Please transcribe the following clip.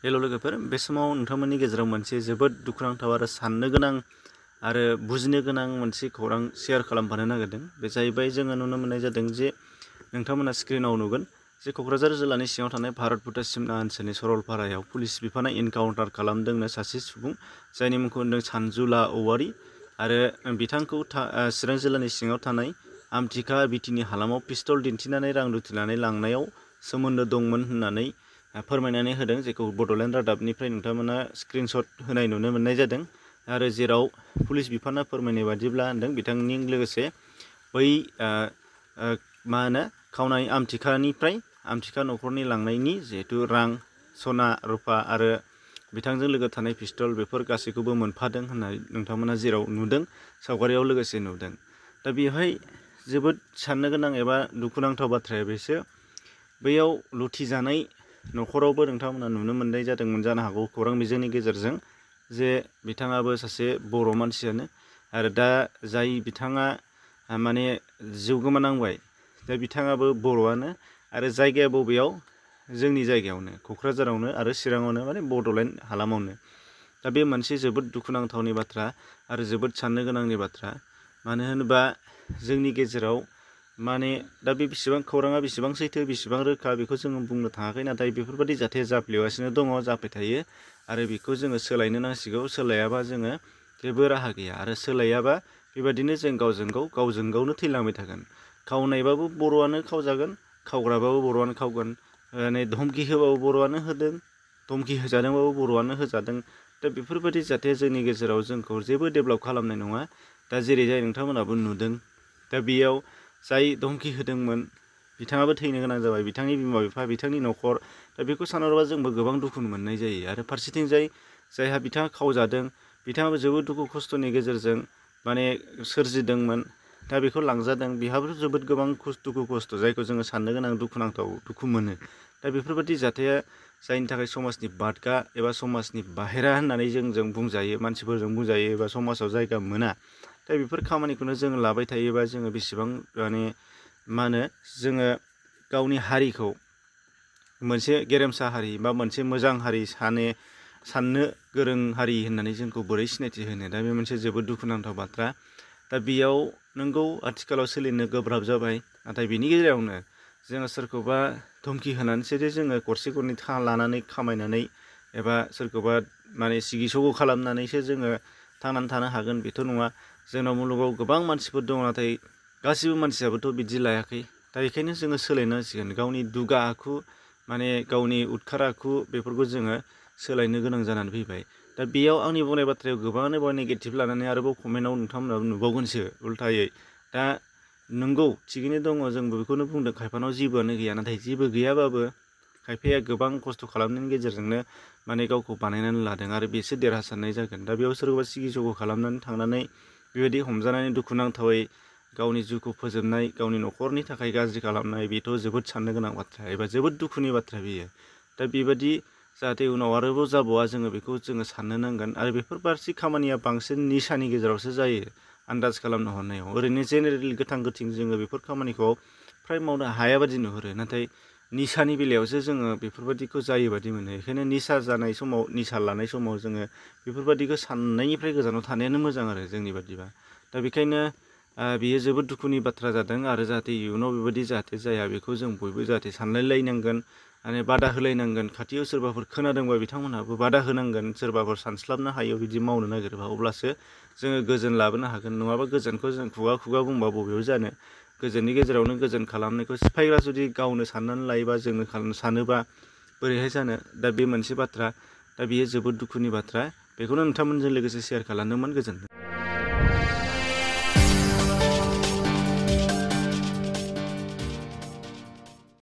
हेल' लोगोफोर, बे समाव नोंथांमोननि गेजेराव मोनसे जोबोद दुखुनांथाव आरो साननो गोनां आरो बुजिनो गोनां मोनसे खौरां शेयार खालामफानो नागिरदों। बे जाहैबाय जोङो नुनो मोननाय जादों जे नोंथांमोना स्क्रिनाव नुगोन जे क'क्राझार जिल्लानि सिङाव थानाय भारत भुटान सिमना ओनसोलनि सरलपारायाव पुलिस बिफाना इनकाउन्टार खालामदोंनो सासे सुबुं जायनि मुंखौ होनदों सानजुला औवारि आरो बिथांखौ चिरां जिल्लानि सिङाव थानाय आमथिखा बिटिनि हालामाव पिस्तल दिन्थिनानै रां लुथिनानै लांनायाव सोमोन्दो दंमोन होननानै फोरमायनानै होदों, जेखौ बड'लेण्ड रादाबनिफ्राय नोंथांमोना स्क्रिनशट होनाय नुनो मोननाय जादों। आरो जेराव पुलिस बिफाना फोरमायनाय बादिब्ला होनदों बिथांनि लोगोसे बै खावनाय आमथिखा न'खरनि लांनायनि जिहेतु रां, सना, रुफा आरो बिथांजों लोगो थानाय पिस्तल बेफोर गासैखौबो मोनफादों होननानै नोंथांमोना जेराव नुदों सावगारियाव लोगोसे नुदों। दा बेवहाय जोबोद साननो गोनां एबा दुखुनांथाव बाथ्राया बेसो, बैयाव लुथिजानाय न'खरावबो नोंथांमोना नुनो मोननाय जादोंमोन जानो हागौ खौरां बिजोंनि गेजेरजों जे बिथाङाबो सासे बर' मानसियानो आरो दा जाय बिथाङा माने जिउ गोमानांबाय, दा बिथाङाबो बर'आनो आरो जायगाया बबेयाव? जोंनि जायगायावनो, क'क्राझारावनो आरो चिराङावनो, माने बड'लेण्ड हालामावनो। दा बे मोनसे जोबोद दुखुनांथावनि बाथ्रा आरो जोबोद साननो गोनांनि बाथ्रा। मानो होनोबा जोंनि गेजेराव माने दा बे खौराङा बेसेबां सैथो बेसेबां रोखा बेखौ जोङो बुंनो थाङाखै, नाथाय बेफोरबायदि जाथाया जाफ्लेगासिनो दङ, जाबाय थायो आरो बेखौ जोङो सोलायनो नांसिगौ। सोलायाबा जोङो जेबो राहा गैया आरो सोलायाबा बेबायदिनो जों गावजों गावनो थैलांबाय थागोन। खावनायबाबो बर'आनो खावजागोन, खावग्राबाबो बर'आनो खावगोन, माने धमकि होबाबो बर'आनो होदों, धमकि होजादोंबाबो बर'आनो होजादों। दा बेफोरबायदि जाथाया जोंनि गेजेराव जोंखौ जेबो डेभेलप खालामनाय नङा। दा जेरैजाय नोंथांमोनाबो नुदों, दा बेयाव जाय धमकि होदोंमोन बिथाङाबो थैनो गोनां जाबाय, बिथांनि बिमा बिफा, बिथांनि न'खर। दा बेखौ सानहरबा जोंबो गोबां दुखु मोननाय जायो। आरो फारसेथिंजाय जायहा बिथाङा खावजादों बिथाङाबो जोबोद दुखु खस्थ'नि गेजेरजों माने सोरजिदोंमोन, दा बेखौ लांजादों, बेहाबो जोबोद गोबां दुखु खस्थ', जायखौ जोङो साननो गोनां दुखुनांथाव दुखु मोनो। दा बेफोरबायदि जाथाया जायनि थाखाय समाजनि बादगा एबा समाजनि बाहेरा होननानै जों बुंजायो, मानसिफोरजों बुंजायो एबा समाजाव जायगा मोना। दा बेफोर खामानिखौनो जोङो लाबाय थायोबा जोङो बेसेबां माने जोङो गावनि हारिखौ मोनसे गेरेमसा हारि बा मोनसे मोजां हारि साननो गोरों हारि होननानै जोंखौ बोरै सिनायथि होनो? दा बे मोनसे जोबोद दुखुनांथाव बाथ्रा। दा बेयाव नोंगौ आथिखालाव सोलिनो गोब्राब जाबाय, नाथाय बिनि गेजेरावनो जोङो सोरखौबा धमकि होनानैसो जे जोङो गरसे गरनै लानानै खामायनानै एबा सोरखौबा माने सिगि सग' खालामनानैसो जोङो थांनानै थानो हागोन बेथ' नङा। जोंनाव मुलुगाव गोबां मानसिफोर दङ, नाथाय गासिबो मानसियाबोथ' बिदि लायाखै। दा बेखायनो जोङो सोलायनांसिगोन। गावनि दुगा आखु, माने गावनि उदखार आखु, बेफोरखौ जोङो सोलायनो गोनां जानानै फैबाय। दा बेयाव आंनि बुंनाय बाथ्रायाव गोबाङानो नेगेटिभ लानानै आरोबाव कमेन्टआव नोंथांमोनाबो नुबावगोनसो उल्थायै। दा नंगौ थिगैनो दङ, जोंबो बेखौनो बुंदों, खायफानाव जेबोआनो गैया। नाथाय जेबो गैयाबाबो खायफाया गोबां खस्थ' खालामनायनि गेजेरजोंनो माने गावखौ बानायनानै लादों आरो बेसो देरहासारनाय जागोन। दा बेयाव सोरबा सिगि सग' खालामनानै थांनानै बेबायदि हमजानानै दुखुनांथावै गावनि जिउखौ फोजोबनाय, गावनि न'खरनि थाखाय गाज्रि खालामनाय, बेथ' जोबोद साननो गोनां बाथ्रा एबा जोबोद दुखुनि बाथ्रा बेयो। दा बेबायदि जाहाथे उनाव आरोबाव जाबावा जोङो बेखौ जोङो साननो नांगोन। आरो बेफोर गाज्रि खामानिया बांसिन निसानि गेजेरावसो जायो आन्दाज खालामनो हरनायाव। ओरैनो जेनेरेलि गोथां गोथिं जोङो बेफोर खामानिखौ फ्राय मावनो हाया बादि नुहुरो, नाथाय निसानि बेलायावसो जोङो बेफोरबायदिखौ जायो बादि मोनो। बेखायनो निसा लानाय समाव जोङो बेफोरबायदिखौ साननायनिफ्राय गोजानाव थानायानो मोजां आरो जोंनि बादिबा। दा बेखायनो बेयो जोबोद दुखुनि बाथ्रा जादों आरो जाहाथे इयुनाव बेबायदि जाहाथे जाया बेखौ जों बयबो जाहाथे सानलायलायनांगोन, माने बादा होलायनांगोन। खाथियाव सोरबाफोर खोनादोंबा बिथांमोनहाबो बादा होनांगोन, सोरबाफोर सानस्लाबनो हायो बिदि मावनो नागिरबा, अब्लासो जोङो गोजोन लाबोनो हागोन। नङाबा गोजोनखौ जों खुगा बुंबा बबेयाव जानो? गोजोननि गेजेरावनो गोजोन खालामनायखौ सिफायग्रा जुदि गावनो साननानै लायोबा, जोंनो सानोबा बोरैहाय जानो? दा बे मोनसे बाथ्रा। दा बेयो जोबोद दुखुनि बाथ्रा। बेखौनो नोंथांमोनजों लोगोसे शेयार खालामदोंमोन। गोजोन्थों।